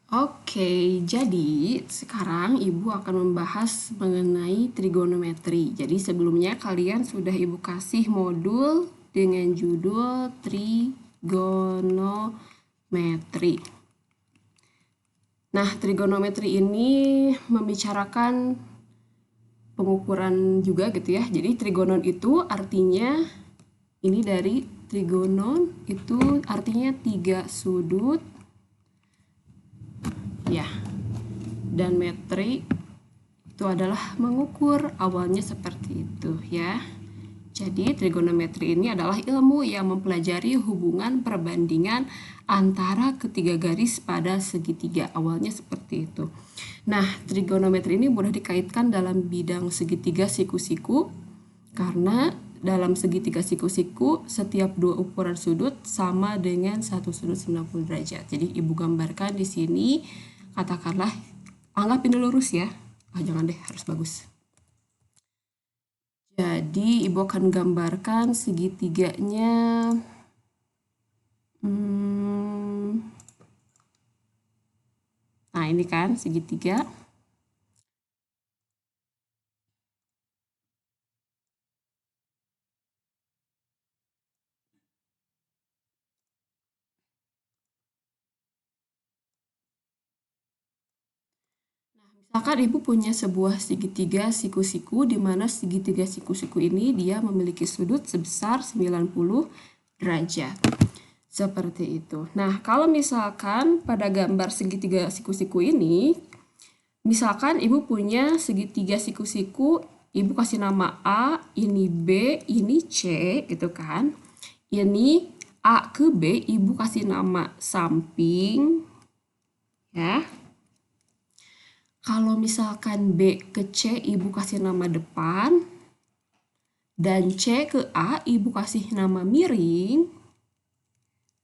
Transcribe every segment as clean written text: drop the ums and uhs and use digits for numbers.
Oke, jadi sekarang Ibu akan membahas mengenai trigonometri. Jadi sebelumnya kalian sudah Ibu kasih modul dengan judul trigonometri. Nah, trigonometri ini membicarakan pengukuran juga gitu ya. Jadi trigonon itu artinya, ini dari trigonon itu artinya 3 sudut. Ya, dan metri itu adalah mengukur, awalnya seperti itu ya. Jadi trigonometri ini adalah ilmu yang mempelajari hubungan perbandingan antara ketiga garis pada segitiga, awalnya seperti itu. Nah, trigonometri ini mudah dikaitkan dalam bidang segitiga siku-siku karena dalam segitiga siku-siku setiap dua ukuran sudut sama dengan satu sudut 90 derajat. Jadi Ibu gambarkan di sini, katakanlah anggap ini lurus ya. Jangan deh, harus bagus. Jadi Ibu akan gambarkan segitiganya. Nah, ini kan segitiga. Misalkan Ibu punya sebuah segitiga siku-siku, di mana segitiga siku-siku ini dia memiliki sudut sebesar 90 derajat. Seperti itu. Nah, kalau misalkan pada gambar segitiga siku-siku ini, misalkan Ibu punya segitiga siku-siku, Ibu kasih nama A, ini B, ini C, gitu kan. Ini A ke B, Ibu kasih nama samping, ya. Kalau misalkan B ke C, Ibu kasih nama depan. Dan C ke A, Ibu kasih nama miring.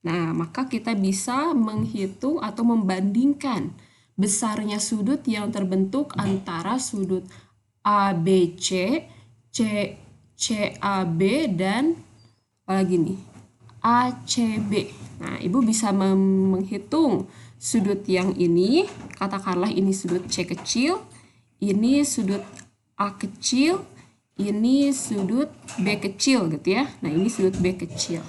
Nah, maka kita bisa menghitung atau membandingkan besarnya sudut yang terbentuk antara sudut ABC, CAB, dan apalagi nih, ACB. Nah, Ibu bisa menghitung sudut yang ini, katakanlah ini sudut C kecil, ini sudut A kecil, ini sudut B kecil gitu ya. Nah, ini sudut B kecil.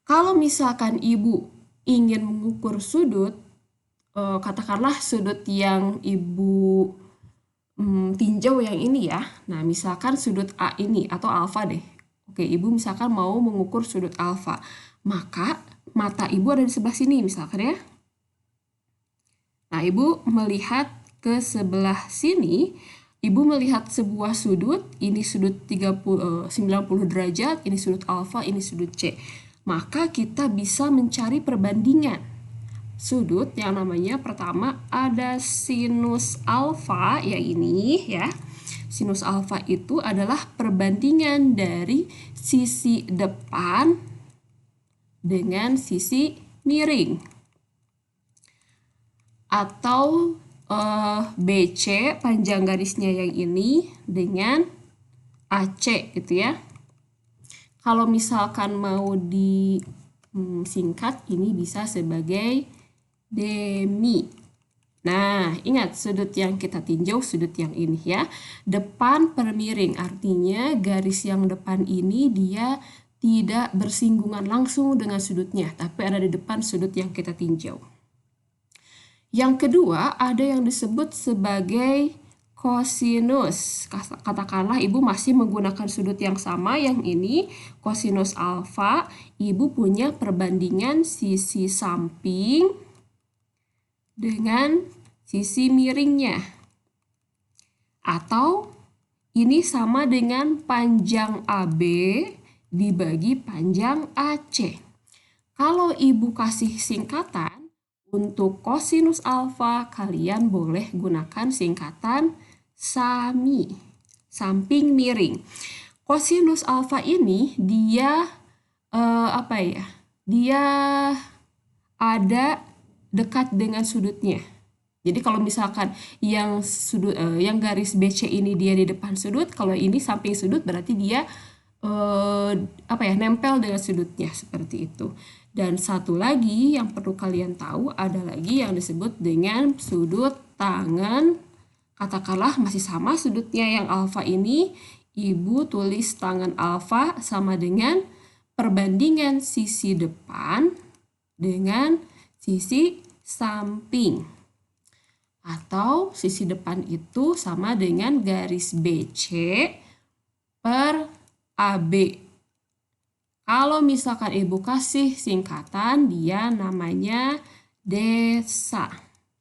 Kalau misalkan Ibu ingin mengukur sudut, katakanlah sudut yang Ibu tinjau yang ini ya. Nah, misalkan sudut A ini atau alfa deh. Oke, Ibu misalkan mau mengukur sudut alfa. Maka mata Ibu ada di sebelah sini misalkan ya. Nah, Ibu melihat ke sebelah sini, Ibu melihat sebuah sudut, ini sudut 90 derajat, ini sudut alfa, ini sudut C. Maka kita bisa mencari perbandingan sudut yang namanya pertama ada sinus alfa, ya ini ya. Sinus alfa itu adalah perbandingan dari sisi depan dengan sisi miring. Atau BC panjang garisnya yang ini dengan AC gitu ya. Kalau misalkan mau disingkat, ini bisa sebagai demi. Nah, ingat sudut yang kita tinjau sudut yang ini ya. Depan per miring, artinya garis yang depan ini dia tidak bersinggungan langsung dengan sudutnya, tapi ada di depan sudut yang kita tinjau. Yang kedua, ada yang disebut sebagai kosinus. Katakanlah Ibu masih menggunakan sudut yang sama, yang ini kosinus alfa. Ibu punya perbandingan sisi samping dengan sisi miringnya. Atau ini sama dengan panjang AB dibagi panjang AC. Kalau Ibu kasih singkatan, untuk kosinus alfa, kalian boleh gunakan singkatan SAMI, samping miring. Kosinus alfa ini dia Dia ada dekat dengan sudutnya. Jadi kalau misalkan yang garis BC ini dia di depan sudut, kalau ini samping sudut berarti dia nempel dengan sudutnya seperti itu. Dan satu lagi yang perlu kalian tahu ada lagi yang disebut dengan sudut tangan. Katakanlah masih sama sudutnya yang alfa ini, Ibu tulis tangan alfa sama dengan perbandingan sisi depan dengan sisi samping. Atau sisi depan itu sama dengan garis BC per AB. Kalau misalkan Ibu kasih singkatan, dia namanya desa.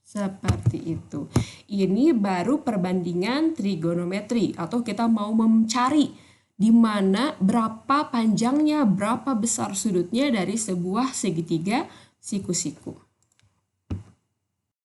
Seperti itu. Ini baru perbandingan trigonometri atau kita mau mencari di mana berapa panjangnya, berapa besar sudutnya dari sebuah segitiga siku-siku.